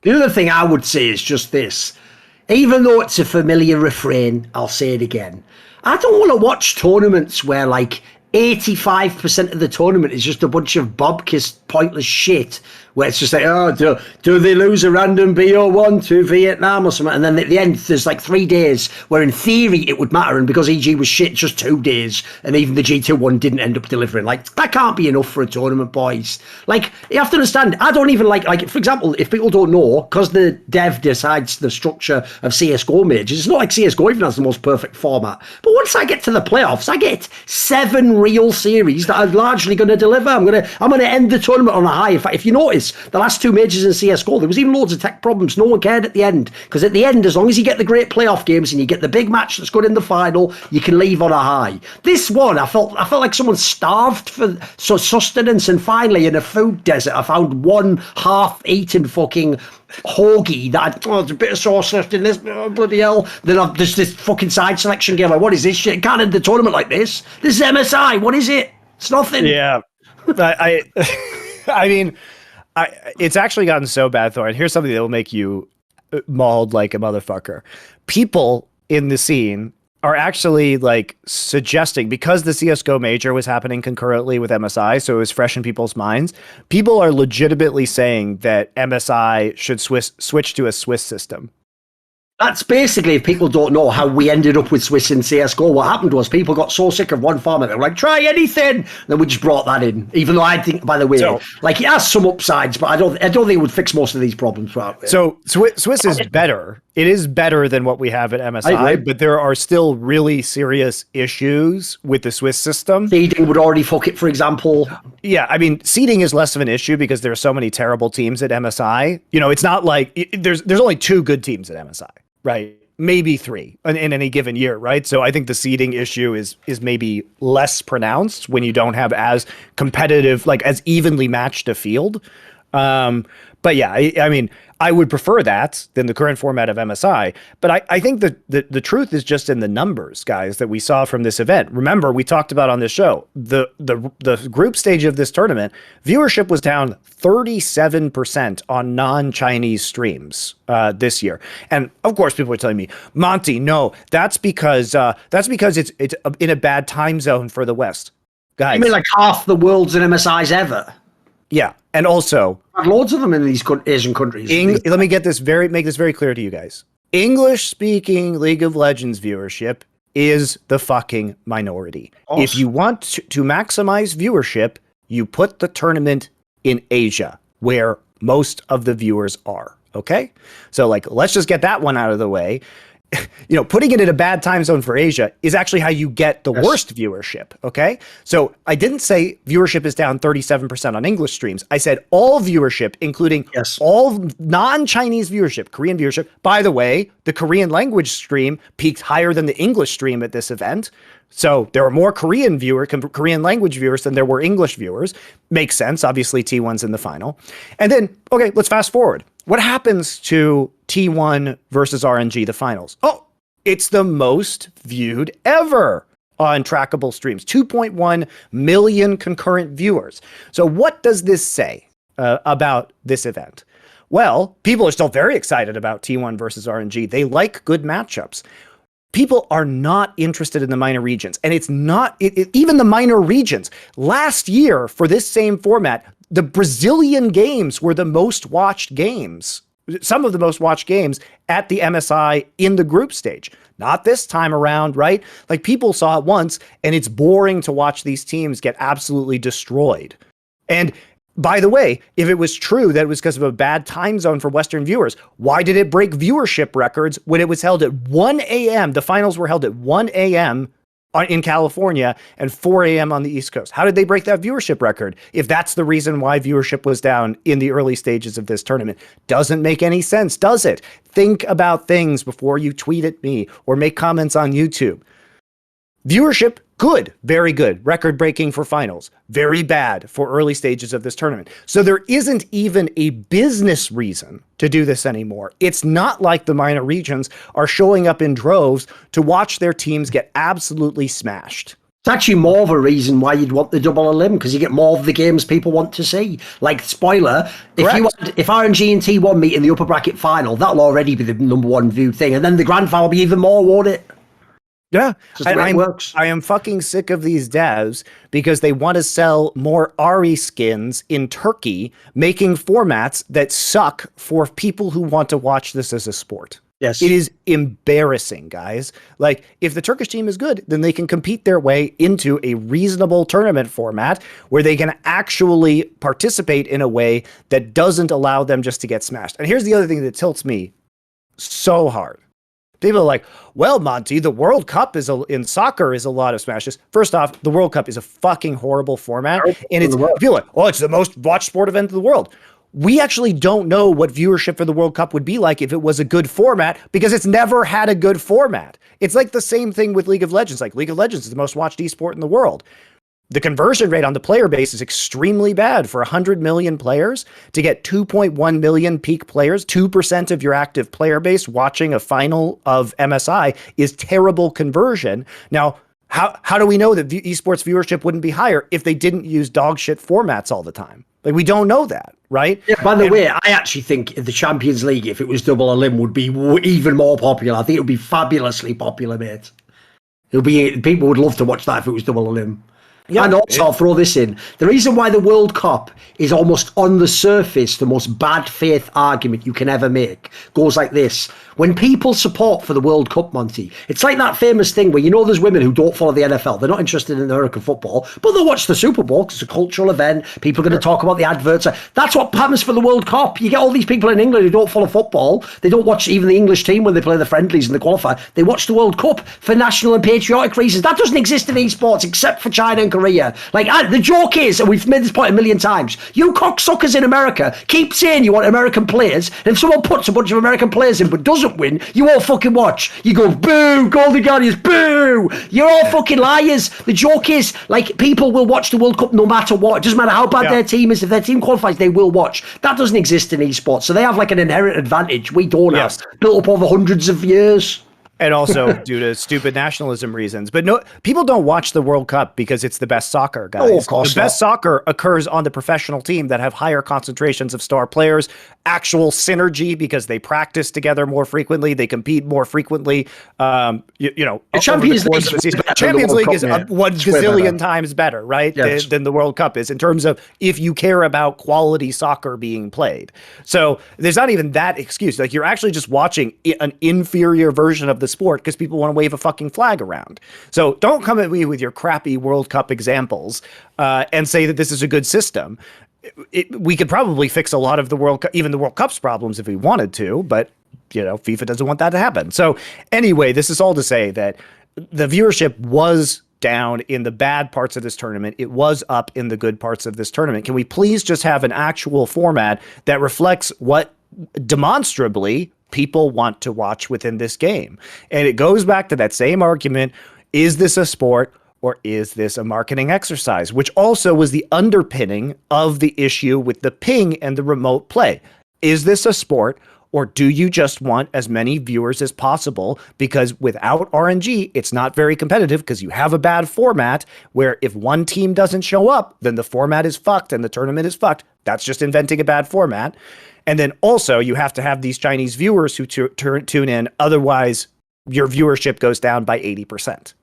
The other thing I would say is just this. Even though it's a familiar refrain, I'll say it again. I don't want to watch tournaments where like 85% of the tournament is just a bunch of bobkiss pointless shit where it's just like, oh, do they lose a random BO1 to Vietnam or something? And then at the end, there's like 3 days where in theory it would matter. And because EG was shit, just 2 days. And even the G2 one didn't end up delivering. Like, that can't be enough for a tournament, boys. Like, you have to understand, I don't even like, for example, if people don't know, because the dev decides the structure of CSGO majors, it's not like CSGO even has the most perfect format. But once I get to the playoffs, I get 7 real series that I'm largely going to deliver. I'm going to end the tournament on a high. In fact, if you notice, the last 2 majors in CSGO, there was even loads of tech problems. No one cared at the end. Because at the end, as long as you get the great playoff games and you get the big match that's good in the final, you can leave on a high. This one, I felt like someone starved for sustenance, and finally in a food desert, I found one half-eaten fucking hoagie that there's a bit of sauce left in this, oh, bloody hell. Then there's this fucking side selection game. Like, what is this shit? It can't end the tournament like this. This is MSI. What is it? It's nothing. Yeah. I mean, it's actually gotten so bad, Thorin. Here's something that will make you mauled like a motherfucker. People in the scene are actually like suggesting, because the CSGO major was happening concurrently with MSI, so it was fresh in people's minds, people are legitimately saying that MSI should switch to a Swiss system. That's basically, if people don't know, how we ended up with Swiss in CSGO. What happened was people got so sick of one format, they were like, try anything. And then we just brought that in. Even though I think, by the way, like it has some upsides, but I don't think it would fix most of these problems. So Swiss is better. It is better than what we have at MSI, but there are still really serious issues with the Swiss system. Seeding would already fuck it, for example. Yeah, I mean, seeding is less of an issue because there are so many terrible teams at MSI. You know, it's not like there's only 2 good teams at MSI. Right. Maybe 3 in any given year. Right. So I think the seeding issue is maybe less pronounced when you don't have as competitive, like as evenly matched a field. But yeah, I mean, I would prefer that than the current format of MSI. But I think that the truth is just in the numbers, guys, that we saw from this event. Remember, we talked about on this show, the group stage of this tournament, viewership was down 37% on non-Chinese streams this year. And of course, people are telling me, Monte, no, that's because it's in a bad time zone for the West. Guys, you mean like half the world's in MSIs ever? Yeah, and also loads of them in these Asian countries. Let me make this very clear to you guys. English-speaking League of Legends viewership is the fucking minority. Awesome. If you want to maximize viewership, you put the tournament in Asia, where most of the viewers are. Okay, so like let's just get that one out of the way. You know, putting it in a bad time zone for Asia is actually how you get the worst viewership, okay? So I didn't say viewership is down 37% on English streams. I said all viewership, including all non-Chinese viewership, Korean viewership. By the way, the Korean language stream peaked higher than the English stream at this event. So there were more Korean language viewers than there were English viewers. Makes sense. Obviously, T1's in the final. And then, okay, let's fast forward. What happens to T1 versus RNG, the finals? Oh, it's the most viewed ever on trackable streams. 2.1 million concurrent viewers. So what does this say about this event? Well, people are still very excited about T1 versus RNG. They like good matchups. People are not interested in the minor regions. And it's not, even the minor regions. Last year, for this same format, the Brazilian games were the most watched games, some of the most watched games at the MSI in the group stage. Not this time around, right? Like people saw it once, and it's boring to watch these teams get absolutely destroyed. And by the way, if it was true that it was because of a bad time zone for Western viewers, why did it break viewership records when it was held at 1 a.m.? The finals were held at 1 a.m. in California and 4 a.m. on the East Coast. How did they break that viewership record if that's the reason why viewership was down in the early stages of this tournament? Doesn't make any sense, does it? Think about things before you tweet at me or make comments on YouTube. Viewership, good, very good, record-breaking for finals, very bad for early stages of this tournament. So there isn't even a business reason to do this anymore. It's not like the minor regions are showing up in droves to watch their teams get absolutely smashed. It's actually more of a reason why you'd want the double elim, because you get more of the games people want to see. Like, spoiler, if RNG and T1 meet in the upper bracket final, that'll already be the number one viewed thing. And then the grand final will be even more, won't it? Yeah, it works. I am fucking sick of these devs because they want to sell more Ari skins in Turkey, making formats that suck for people who want to watch this as a sport. Yes. It is embarrassing, guys. Like, if the Turkish team is good, then they can compete their way into a reasonable tournament format where they can actually participate in a way that doesn't allow them just to get smashed. And here's the other thing that tilts me so hard. People are like, well, Monte, the World Cup in soccer is a lot of smashes. First off, the World Cup is a fucking horrible format. And it's people like, oh, it's the most watched sport event in the world. We actually don't know what viewership for the World Cup would be like if it was a good format, because it's never had a good format. It's like the same thing with League of Legends. Like, League of Legends is the most watched esport in the world. The conversion rate on the player base is extremely bad. For 100 million players, to get 2.1 million peak players, 2% of your active player base watching a final of MSI is terrible conversion. Now, how do we know that esports viewership wouldn't be higher if they didn't use dog shit formats all the time? Like, we don't know that, right? Yeah, by the way, I actually think the Champions League, if it was double elim, would be even more popular. I think it would be fabulously popular, mate. People would love to watch that if it was double elim. Yeah, and also, I'll throw this in. The reason why the World Cup is almost on the surface the most bad faith argument you can ever make goes like this. When people support for the World Cup, Monty, it's like that famous thing where, you know, there's women who don't follow the NFL. They're not interested in American football, but they'll watch the Super Bowl because it's a cultural event. People are going to talk about the adverts. That's what happens for the World Cup. You get all these people in England who don't follow football. They don't watch even the English team when they play the friendlies and the qualifier. They watch the World Cup for national and patriotic reasons. That doesn't exist in esports except for China and Korea. Like, the joke is, and we've made this point a million times, you cocksuckers in America keep saying you want American players, and if someone puts a bunch of American players in but doesn't win, you all fucking watch. You go, boo, Golden Guardians, boo. You're all fucking liars. The joke is, like, people will watch the World Cup no matter what. It doesn't matter how bad their team is. If their team qualifies, they will watch. That doesn't exist in esports. So they have like an inherent advantage we don't have, built up over hundreds of years. And also due to stupid nationalism reasons. But no, people don't watch the World Cup because it's the best soccer, guys. Oh, of course the best soccer occurs on the professional team that have higher concentrations of star players, actual synergy because they practice together more frequently, they compete more frequently. The Champions League is 1 gazillion times better, right, than the World Cup is in terms of if you care about quality soccer being played. So there's not even that excuse. Like, you're actually just watching an inferior version of the sport because people want to wave a fucking flag around. So don't come at me with your crappy World Cup examples and say that this is a good system. We could probably fix a lot of the World Cup, even the World Cup's problems if we wanted to, but FIFA doesn't want that to happen. So anyway, this is all to say that the viewership was down in the bad parts of this tournament. It was up in the good parts of this tournament. Can we please just have an actual format that reflects what demonstrably people want to watch within this game? And it goes back to that same argument. Is this a sport or is this a marketing exercise? Which also was the underpinning of the issue with the ping and the remote play. Is this a sport, or do you just want as many viewers as possible? Because without RNG, it's not very competitive because you have a bad format where if one team doesn't show up, then the format is fucked and the tournament is fucked. That's just inventing a bad format. And then also you have to have these Chinese viewers who tune in. Otherwise, your viewership goes down by 80%.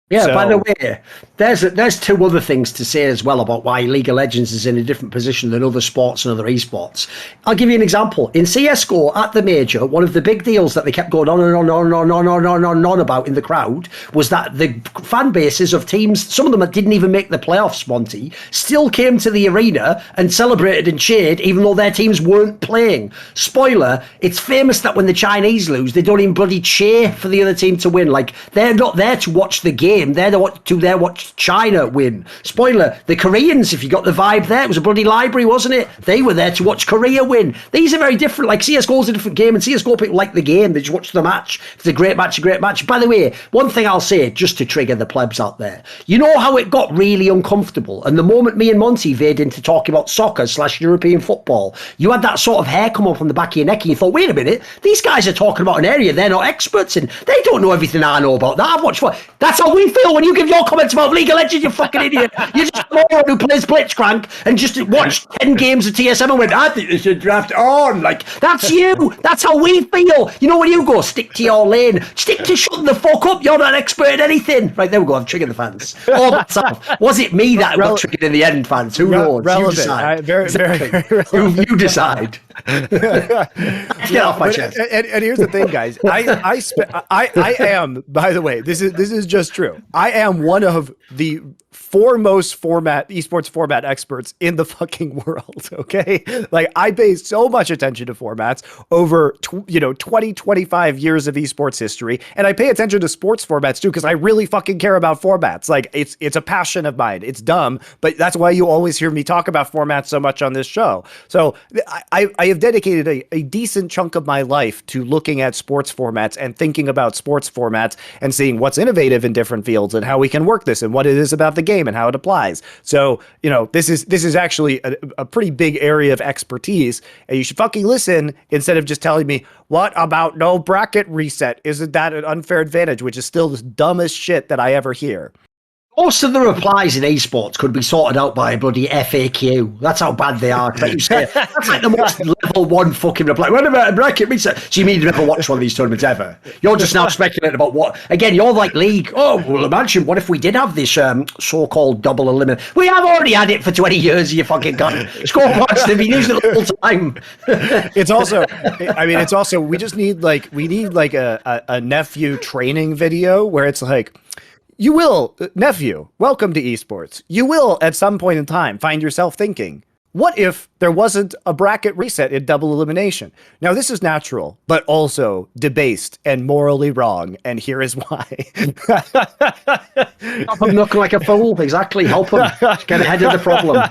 Yeah, by the way, there's two other things to say as well about why League of Legends is in a different position than other sports and other esports. I'll give you an example. In CSGO at the major, one of the big deals that they kept going on about in the crowd was that the fan bases of teams, some of them that didn't even make the playoffs, Monty, still came to the arena and celebrated and cheered even though their teams weren't playing. Spoiler, it's famous that when the Chinese lose, they don't even bloody cheer for the other team to win. Like, they're not there to watch the game. They're there watch China win. Spoiler, the Koreans, if you got the vibe there, it was a bloody library, wasn't it? They were there to watch Korea win. These are very different. Like, CSGO's a different game, and CSGO people like the game. They just watch the match. If it's a great match, a great match. By the way, one thing I'll say, just to trigger the plebs out there, you know how it got really uncomfortable? And the moment me and Monty veered into talking about soccer/European football, you had that sort of hair come up from the back of your neck, and you thought, wait a minute, these guys are talking about an area they're not experts in. They don't know everything I know about that. I've watched what? That's how we feel when you give your comments about League of Legends, you fucking idiot. You're just a moron who plays Blitzcrank and just watched 10 games of TSM and went, I think they should draft on. Like, that's you. That's how we feel. You know, when you go, stick to your lane. Stick to shutting the fuck up. You're not an expert at anything. Right, there we go. I've triggered the fans. Oh, that's off. Was it me that got triggered in the end, fans? Who knows? Relevant. You decide. Very relevant. You decide. Get off my chest. And here's the thing, guys. I am, by the way, this is just true. I am one of the foremost esports format experts in the fucking world. Okay, like I pay so much attention to formats over 20, 25 years of esports history, and I pay attention to sports formats too because I really fucking care about formats. Like it's a passion of mine. It's dumb, but that's why you always hear me talk about formats so much on this show. So I have dedicated a decent chunk of my life to looking at sports formats and thinking about sports formats and seeing what's innovative in different fields and how we can work this and what it is about the game and how it applies. So, this is actually a pretty big area of expertise, and you should fucking listen instead of just telling me, what about no bracket reset? Isn't that an unfair advantage? Which is still the dumbest shit that I ever hear. Most of the replies in esports could be sorted out by a bloody FAQ. That's how bad they are. Like you say, that's like the most level 1 fucking reply. What about a bracket reset? So you mean you never watched one of these tournaments ever? You're just now speculating about what? Again, you're like League. Oh, well, imagine what if we did have this so-called double elimination? We have already had it for 20 years. You fucking got score points to be used the whole time. It's also. We just need a nephew training video where it's like, you will, nephew, welcome to esports. You will, at some point in time, find yourself thinking, what if there wasn't a bracket reset in double elimination? Now, this is natural, but also debased and morally wrong, and here is why. Stop him looking like a fool. Exactly. Help him. Just get ahead of the problem.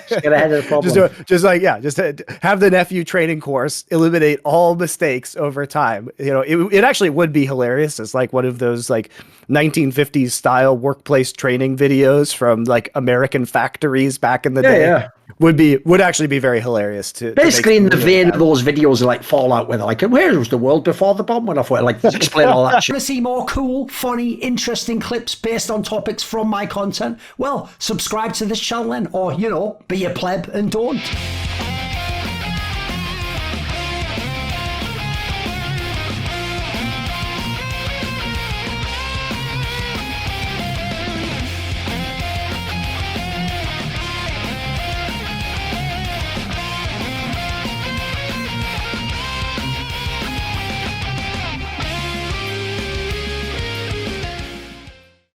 Just get ahead of the problem. Just have the nephew training course, eliminate all mistakes over time. It actually would be hilarious. It's like one of those 1950s style workplace training videos from American factories back in the day. Yeah. Would actually be very hilarious to basically in the vein of those videos are like Fallout where they're like, where was the world before the bomb went off? Where explain all that shit. Want to see more cool, funny, interesting clips based on topics from my content? Well, subscribe to this channel then, or be a pleb and don't.